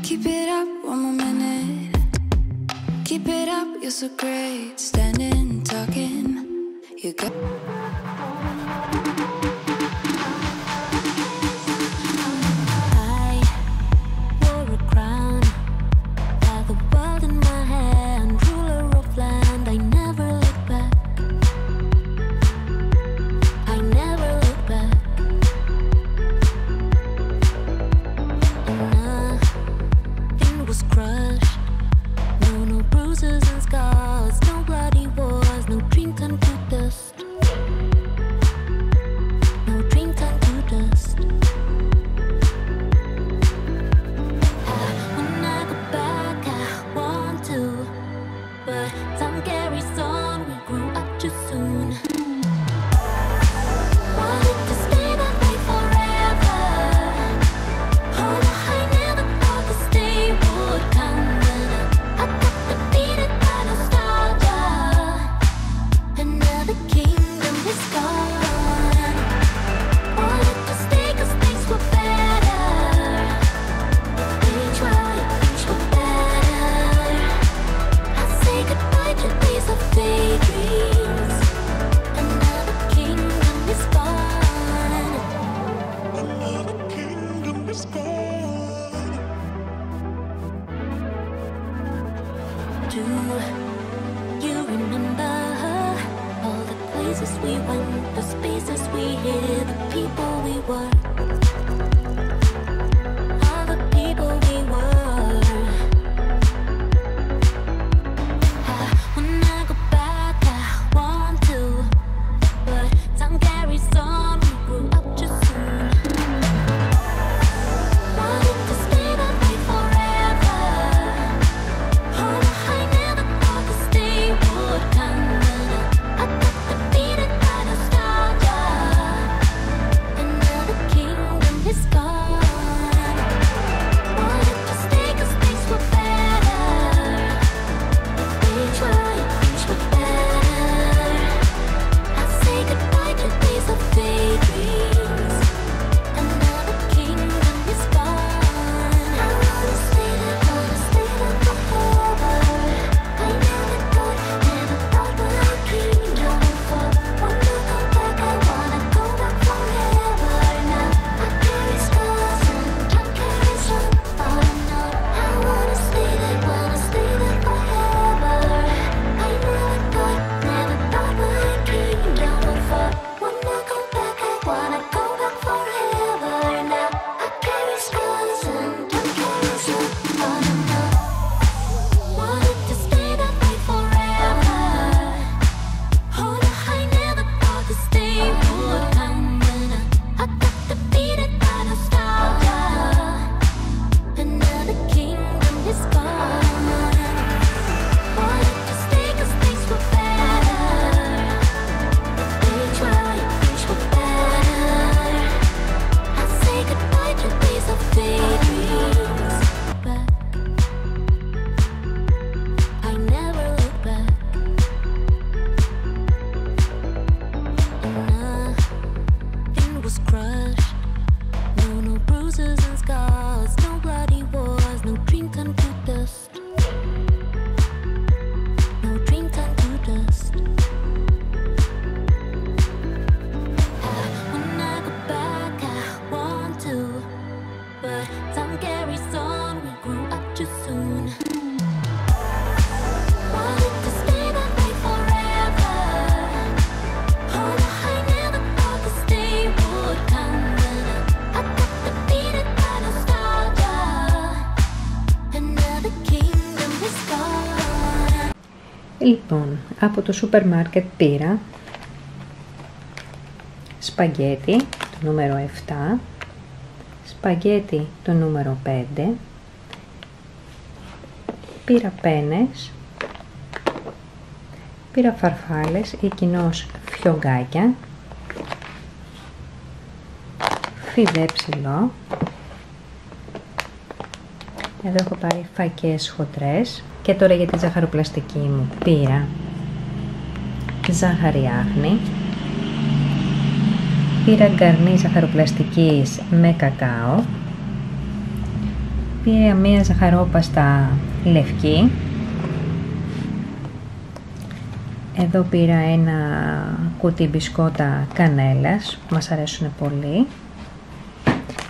Keep it up one more minute. Keep it up, you're so great. Standing, talking, you got. Λοιπόν, από το σούπερ μάρκετ πήρα σπαγγέτι το νούμερο 7, σπαγγέτι το νούμερο 5, πήρα πένες, πήρα φαρφάλες ή κοινώς φιωγκάκια, φιδέ ψηλό, εδώ έχω πάρει φακές χοντρές. Και τώρα για τη ζαχαροπλαστική μου πήρα ζάχαρη άχνη, πήρα γκαρνί ζαχαροπλαστικής με κακάο, Πήρα μία ζαχαρόπαστα λευκή. Εδώ πήρα ένα κουτί μπισκότα κανέλας που μας αρέσουν πολύ.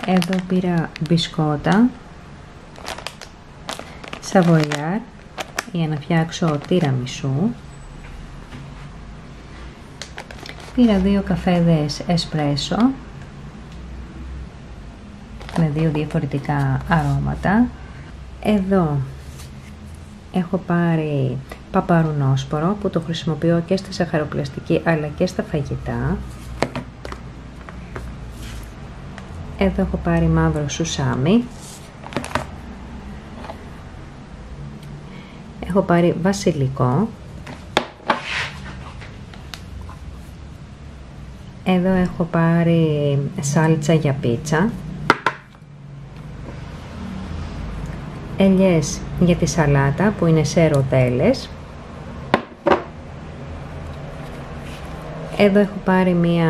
Εδώ πήρα μπισκότα σαβοϊάρ για να φτιάξω τιραμισού. Πήρα 2 καφέδες εσπρέσο με 2 διαφορετικά αρώματα. Εδώ έχω πάρει παπαρουνόσπορο που το χρησιμοποιώ και στη ζαχαροπλαστική αλλά και στα φαγητά. Εδώ έχω πάρει μαύρο σουσάμι. Έχω πάρει βασιλικό. Εδώ έχω πάρει σάλτσα για πίτσα. Ελιές για τη σαλάτα που είναι σε ροδέλες. Εδώ έχω πάρει μία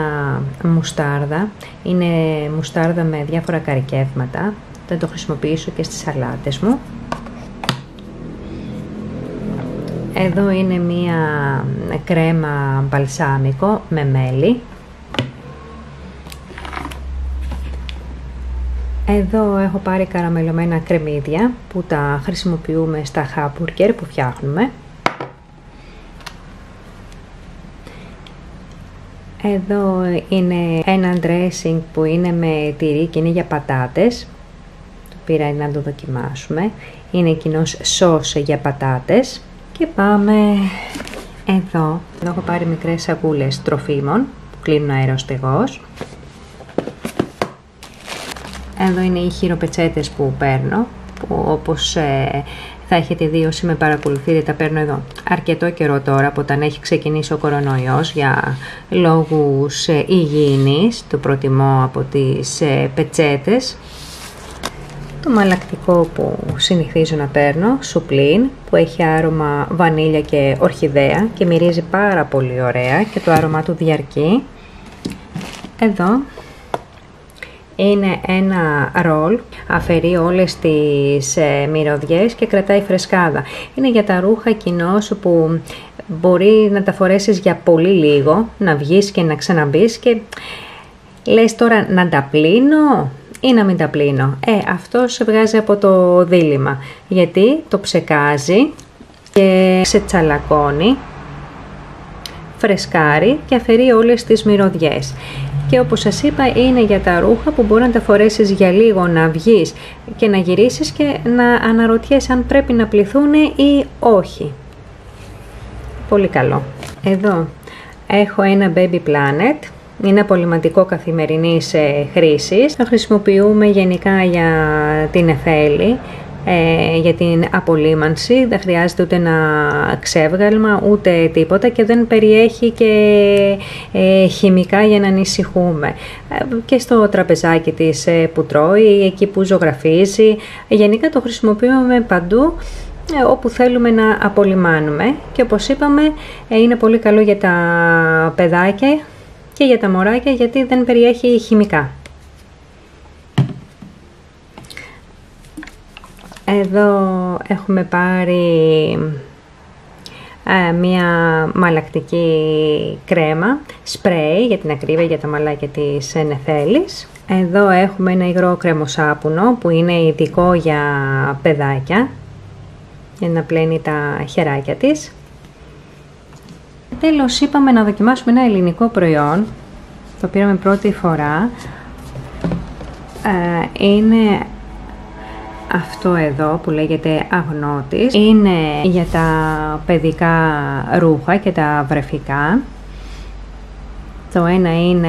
μουστάρδα. Είναι μουστάρδα με διάφορα καρικεύματα. Θα το χρησιμοποιήσω και στις σαλάτες μου. Εδώ είναι μία κρέμα μπαλσάμικο με μέλι. Εδώ έχω πάρει καραμελωμένα κρεμμύδια που τα χρησιμοποιούμε στα χάμπουργκερ που φτιάχνουμε. Εδώ είναι ένα dressing που είναι με τυρί και είναι για πατάτες. Το πήρα να το δοκιμάσουμε. Είναι κοινώς σος για πατάτες. Και πάμε εδώ. Εδώ έχω πάρει μικρές σακούλες τροφίμων που κλείνουν αεροστεγός. Εδώ είναι οι χειροπετσέτες που παίρνω, που όπως θα έχετε δει όσοι με παρακολουθείτε, τα παίρνω εδώ αρκετό καιρό τώρα, από όταν έχει ξεκινήσει ο κορονοϊός, για λόγους υγιεινής, το προτιμώ από τις πετσέτες. Το μαλακτικό που συνηθίζω να παίρνω, σουπλίν, που έχει άρωμα βανίλια και ορχιδέα και μυρίζει πάρα πολύ ωραία και το άρωμά του διαρκεί. Εδώ είναι ένα ρολ, αφαιρεί όλες τις μυρωδιές και κρατάει φρεσκάδα. Είναι για τα ρούχα κοινώς που μπορεί να τα φορέσεις για πολύ λίγο, να βγεις και να ξαναμπείς και λες τώρα να τα πλύνω ή να μην τα πλύνω. Αυτό σε βγάζει από το δίλημμα, γιατί το ψεκάζει και σε τσαλακώνει, φρεσκάρει και αφαιρεί όλες τις μυρωδιές. Και όπως σας είπα, είναι για τα ρούχα που μπορεί να τα φορέσεις για λίγο, να βγεις και να γυρίσεις και να αναρωτιέσαι αν πρέπει να πλυθούν ή όχι. Πολύ καλό. Εδώ έχω ένα Baby Planet. Είναι απολυμαντικό καθημερινής χρήσης. Το χρησιμοποιούμε γενικά για την νεφέλη, για την απολύμανση. Δεν χρειάζεται ούτε ένα ξεύγαλμα ούτε τίποτα και δεν περιέχει και χημικά για να ανησυχούμε. Και στο τραπεζάκι της που τρώει, εκεί που ζωγραφίζει. Γενικά το χρησιμοποιούμε παντού όπου θέλουμε να απολυμάνουμε και όπως είπαμε είναι πολύ καλό για τα παιδάκια και για τα μωράκια γιατί δεν περιέχει χημικά. Εδώ έχουμε πάρει μία μαλακτική κρέμα, σπρέι για την ακρίβεια για τα μαλάκια της νεφέλης. Εδώ έχουμε ένα υγρό κρεμοσάπουνο που είναι ειδικό για παιδάκια, για να πλένει τα χεράκια της. Τέλος είπαμε να δοκιμάσουμε ένα ελληνικό προϊόν, το πήραμε πρώτη φορά. Είναι αυτό εδώ που λέγεται αγνώτης. Είναι για τα παιδικά ρούχα και τα βρεφικά. Το ένα είναι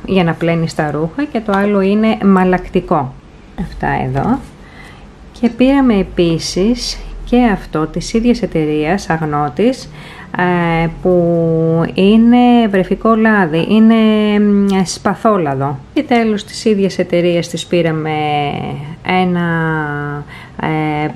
για να πλένεις τα ρούχα και το άλλο είναι μαλακτικό. Αυτά εδώ. Και πήραμε επίσης και αυτό της ίδιας εταιρείας, αγνώτης, που είναι βρεφικό λάδι, είναι σπαθόλαδο. Και τέλος της ίδιας εταιρείας της πήραμε ένα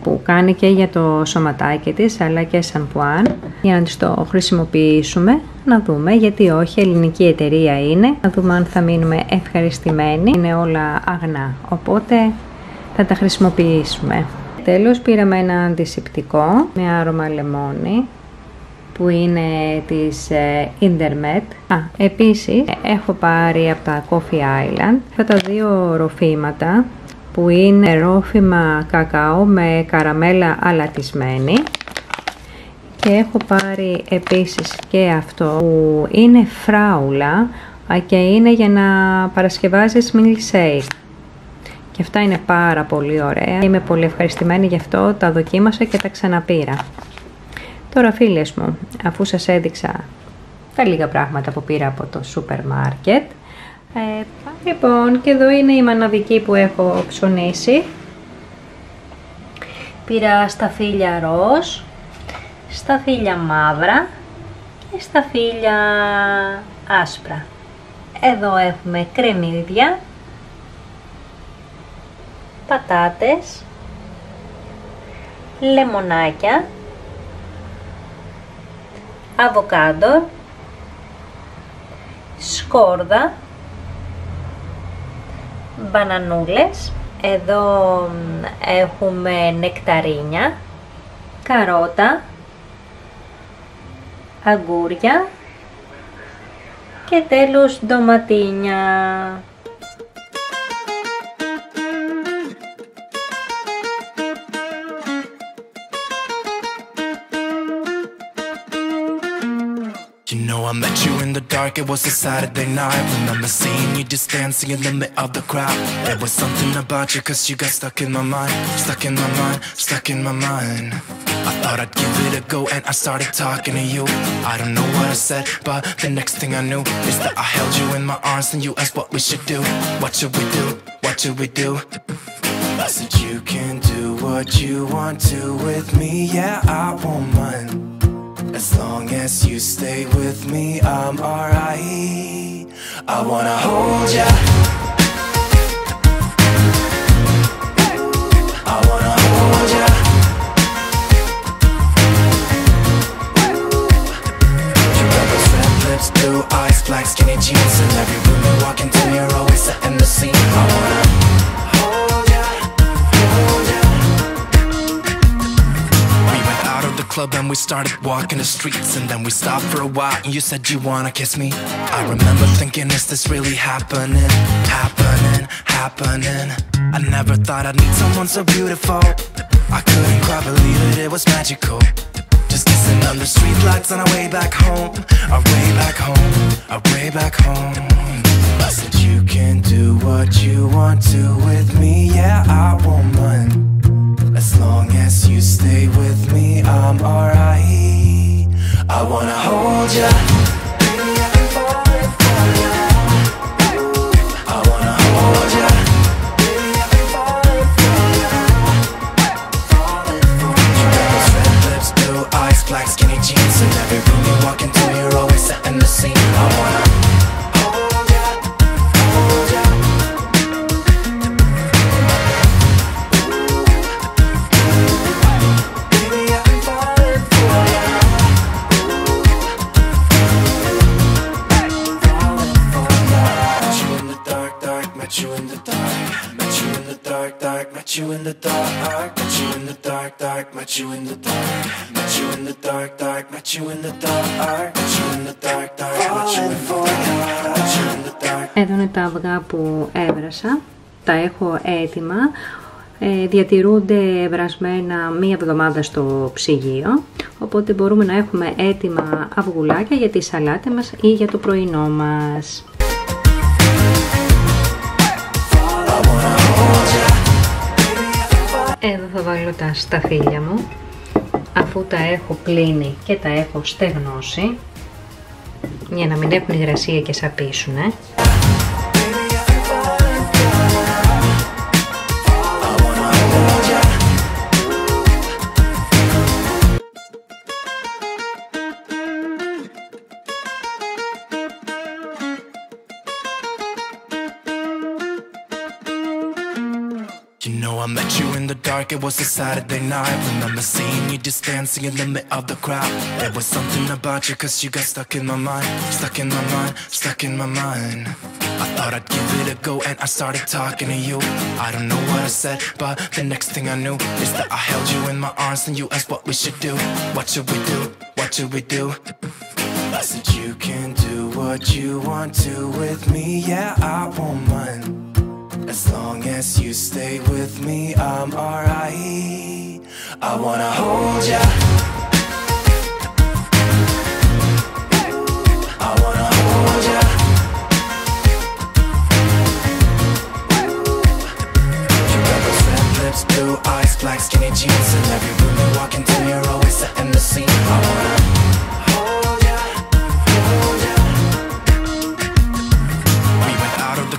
που κάνει και για το σωματάκι της αλλά και σαμπουάν, για να της το χρησιμοποιήσουμε, να δούμε, γιατί όχι, ελληνική εταιρεία είναι, να δούμε αν θα μείνουμε ευχαριστημένοι. Είναι όλα αγνά, οπότε θα τα χρησιμοποιήσουμε. Τέλος πήραμε ένα αντισηπτικό με άρωμα λεμόνι που είναι της Intermet. Επίσης έχω πάρει από τα Coffee Island αυτά τα δύο ροφήματα που είναι ρόφημα κακάο με καραμέλα αλατισμένη, και έχω πάρει επίσης και αυτό που είναι φράουλα και είναι για να παρασκευάζεις milkshake. Και αυτά είναι πάρα πολύ ωραία. Είμαι πολύ ευχαριστημένη γι' αυτό, τα δοκίμασα και τα ξαναπήρα. Τώρα φίλες μου, αφού σας έδειξα τα λίγα πράγματα που πήρα από το σούπερ μάρκετ, λοιπόν, και εδώ είναι η μαναβική που έχω ψωνίσει. Πήρα σταφύλια ροζ, σταφύλια μαύρα και σταφύλια άσπρα. Εδώ έχουμε κρεμμύδια, πατάτες, λεμονάκια, αβοκάντο, σκόρδα, μπανανούλες, εδώ έχουμε νεκταρίνια, καρότα, αγκούρια και τέλος ντοματίνια. You know I met you in the dark, it was a Saturday night. Remember seeing you just dancing in the middle of the crowd. There was something about you, cause you got stuck in my mind. Stuck in my mind, stuck in my mind. I thought I'd give it a go and I started talking to you. I don't know what I said, but the next thing I knew is that I held you in my arms and you asked what we should do. What should we do? What should we do? I said you can do what you want to with me, yeah, I won't mind. As long as you stay with me, I'm alright. I wanna hold ya. I wanna hold ya. You got those red lips, blue eyes, black skinny jeans, and every room you walk into, you're always setting the scene. I wanna hold ya, hold ya. We went out of the club and we started walking the streets, and then we stopped for a while and you said you wanna kiss me. I remember thinking, is this really happening? Happening, happening. I never thought I'd meet someone so beautiful. I couldn't quite believe it, it was magical. Just kissing under street lights on our way back home. Our way back home, our way back home. I said you can do what you want to with me, yeah, I won't mind. As long as you stay with me, I'm alright. I wanna hold ya. Baby, I've been falling for ya. I wanna hold ya. Baby, I've been falling for ya. Falling for ya. You got those red lips, blue eyes, black skinny jeans, and every room you walk into, you're always setting the scene. I wanna hold ya, hold ya. Baby, I've been falling for ya. Falling for ya. Met you in the dark, dark, met you in the dark. Met you in the dark, dark, met you in the dark. Met you in the dark, dark, met you in the dark. Met you in the dark, dark, met you in the dark. Met you in the dark, dark, met you in the dark. Met you in the dark. Εδώ είναι τα αυγά που έβρασα, τα έχω έτοιμα, διατηρούνται βρασμένα μία εβδομάδα στο ψυγείο, οπότε μπορούμε να έχουμε έτοιμα αυγουλάκια για τη σαλάτα μας ή για το πρωινό μας. Εδώ θα βάλω τα σταφύλια μου, αφού τα έχω πλύνει και τα έχω στεγνώσει, για να μην έχουν υγρασία και σαπίσουνε. You know I met you in the dark, it was a Saturday night. Remember seeing you just dancing in the middle of the crowd. There was something about you cause you got stuck in my mind. Stuck in my mind, stuck in my mind. I thought I'd give it a go and I started talking to you. I don't know what I said, but the next thing I knew is that I held you in my arms and you asked what we should do. What should we do? What should we do? I said you can do what you want to with me, yeah, I won't mind. As long as you stay with me, I'm alright. I wanna hold ya. I wanna hold ya. You got those red lips, blue eyes, black skinny jeans. In every room you walk into, you're always setting the scene. I wanna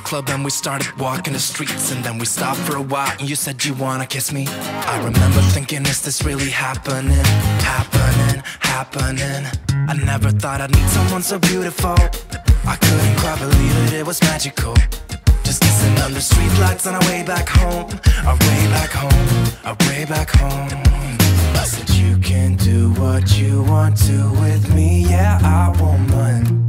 club and we started walking the streets, and then we stopped for a while and you said you wanna kiss me. I remember thinking, is this really happening? Happening, happening. I never thought I'd meet someone so beautiful. I couldn't quite believe it, it was magical. Just kissing under street lights on our way back home. Our way back home, our way back home. I said you can do what you want to with me, yeah, I won't mind.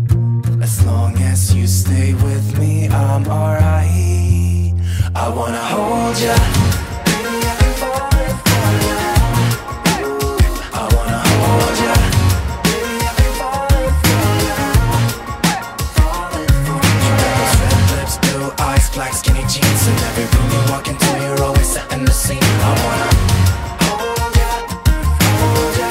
As long as you stay with me, I'm alright. I wanna hold ya. Baby, I've been falling for ya. I wanna hold ya. Baby, I've been falling for ya. Falling for ya. You got those red lips, blue eyes, black skinny jeans. In every room you walk into, you're always setting the scene. I wanna hold ya, hold ya.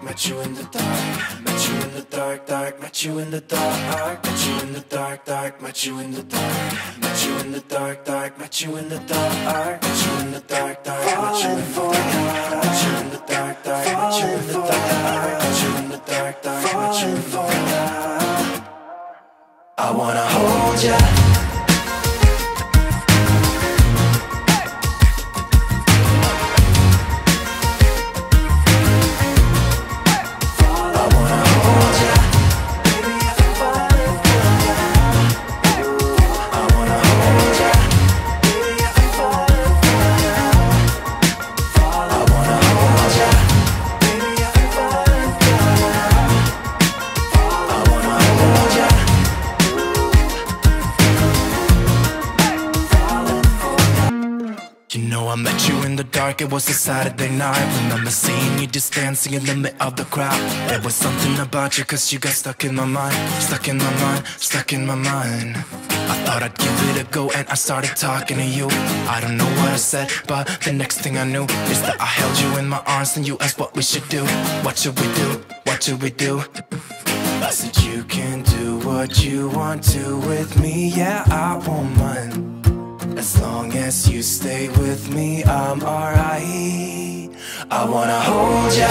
Met you in the dark, met you in the dark, dark. Met you in the dark, met you in the dark, dark. Met you in the dark, met you in the dark, dark. Met you in the dark, met you in the dark, dark. Met you in the dark, met you in the dark, dark. Met you in the dark, met you in the dark, dark. Met you in the dark. I wanna hold ya. I met you in the dark, it was a Saturday night. Remember seeing you just dancing in the middle of the crowd. There was something about you cause you got stuck in my mind. Stuck in my mind, stuck in my mind. I thought I'd give it a go and I started talking to you. I don't know what I said, but the next thing I knew is that I held you in my arms and you asked what we should do. What should we do? What should we do? I said you can do what you want to with me, yeah, I won't mind. As long as you stay with me, I'm alright. I wanna hold ya.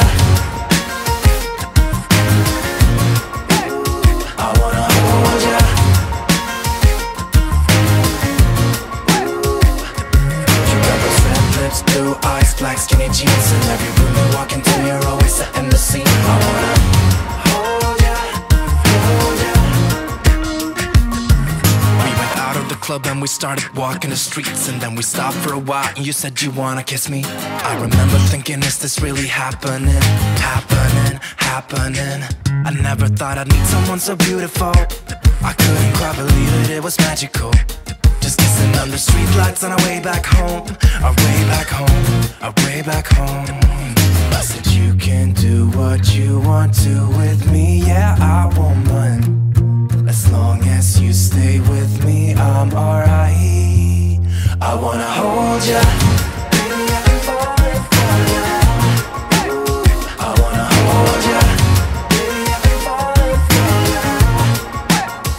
I wanna hold ya. You got those red lips, blue eyes, black skinny jeans. In every room you walk into, you're always setting the scene. I wanna hold ya, hold ya. We went out of the club and we started walking the streets, and then we stopped for a while and you said you wanna kiss me. I remember thinking, is this really happening? Happening, happening. I never thought I'd meet someone so beautiful. I couldn't quite believe it, it was magical. Just kissing under street lights on our way back home. Our way back home, our way back home. I said you can do what you want to with me, yeah, I won't mind. As long as you stay with me, I'm alright. I wanna hold ya. Baby, I've been falling for ya. I wanna hold ya. Baby, I've been falling for ya.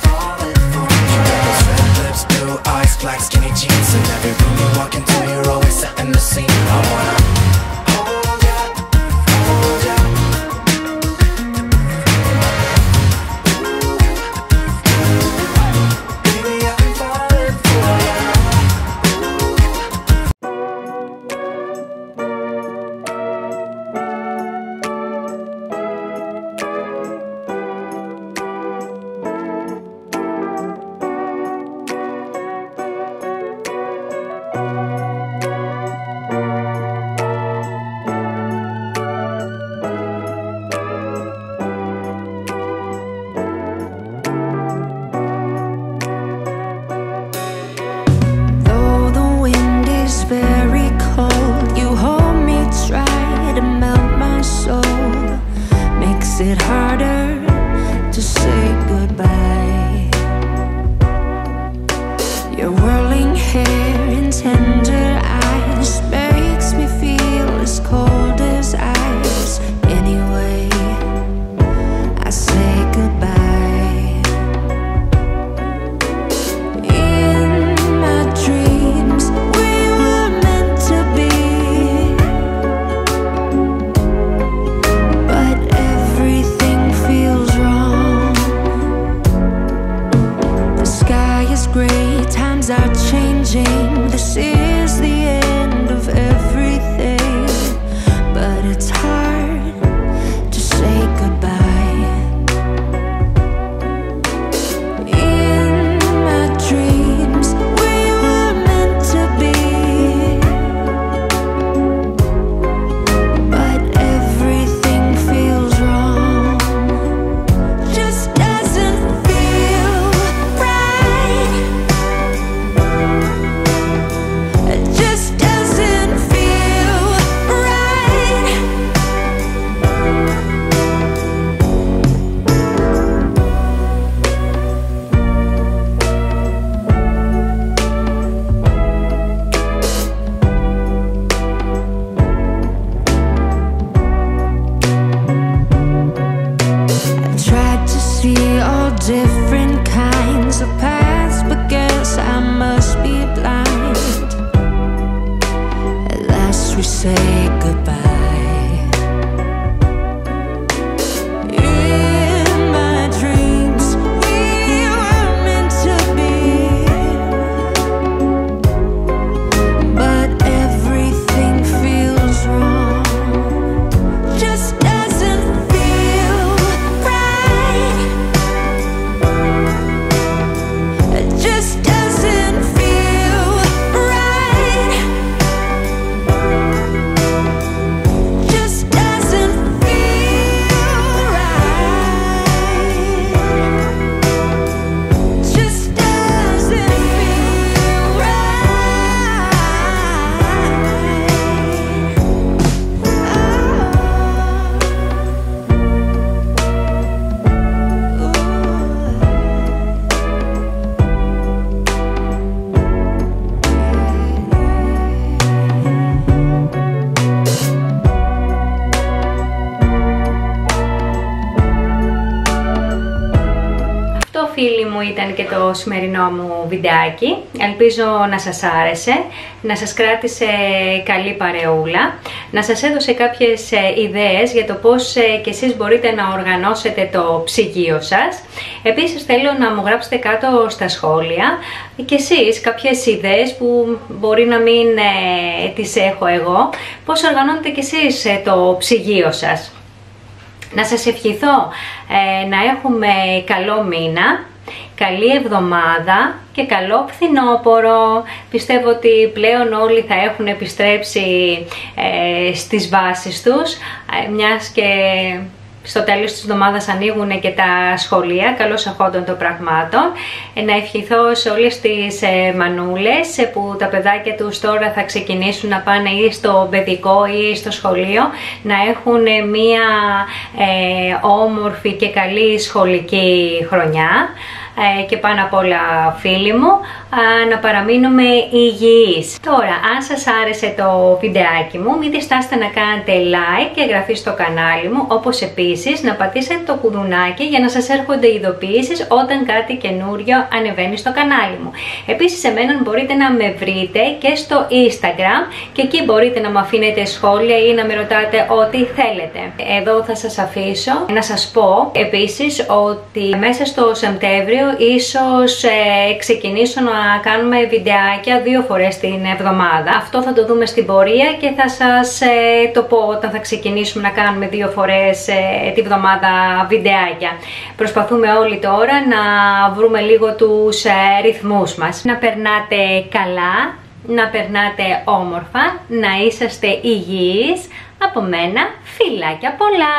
Falling for ya. You got those red lips, blue eyes, black skinny jeans. In every room you walk into, you're always setting the scene. I wanna hold ya, hold ya. say goodbye. In my dreams, we were meant to be, but everything feels wrong. Just doesn't feel right. It just doesn't feel right. Just doesn't feel right. Just doesn't feel Αυτό, φίλοι μου, ήταν και το σημερινό μου βιντεάκι. Ελπίζω να σας άρεσε, να σας κράτησε καλή παρεούλα, να σας έδωσε κάποιες ιδέες για το πώς και εσείς μπορείτε να οργανώσετε το ψυγείο σας. Επίσης θέλω να μου γράψετε κάτω στα σχόλια και εσείς κάποιες ιδέες που μπορεί να μην τις έχω εγώ, πώς οργανώνετε και εσείς το ψυγείο σας. Να σας ευχηθώ να έχουμε καλό μήνα, καλή εβδομάδα και καλό φθινόπωρο. Πιστεύω ότι πλέον όλοι θα έχουν επιστρέψει στις βάσεις τους, μιας και στο τέλος της εβδομάδας ανοίγουν και τα σχολεία, καλώς αχόντων των πραγμάτων. Να ευχηθώ σε όλες τις μανούλες που τα παιδάκια τους τώρα θα ξεκινήσουν να πάνε ή στο παιδικό ή στο σχολείο, να έχουν μία όμορφη και καλή σχολική χρονιά. Και πάνω απ' όλα, φίλοι μου, να παραμείνουμε υγιείς. Τώρα, αν σας άρεσε το βιντεάκι μου, μην διστάσετε να κάνετε like και εγγραφή στο κανάλι μου, όπως επίσης να πατήσετε το κουδουνάκι για να σας έρχονται ειδοποιήσεις όταν κάτι καινούριο ανεβαίνει στο κανάλι μου. Επίσης, εμένα μπορείτε να με βρείτε και στο Instagram και εκεί μπορείτε να μου αφήνετε σχόλια ή να με ρωτάτε ό,τι θέλετε. Εδώ θα σας αφήσω να σας πω επίσης ότι μέσα στο Σεπτέμβριο ίσως ξεκινήσω να κάνουμε βιντεάκια 2 φορές την εβδομάδα. Αυτό θα το δούμε στην πορεία και θα σας το πω όταν θα ξεκινήσουμε να κάνουμε 2 φορές τη βδομάδα βιντεάκια. Προσπαθούμε όλοι τώρα να βρούμε λίγο τους ρυθμούς μας. Να περνάτε καλά, να περνάτε όμορφα, να είσαστε υγιείς. Από μένα, φιλάκια πολλά!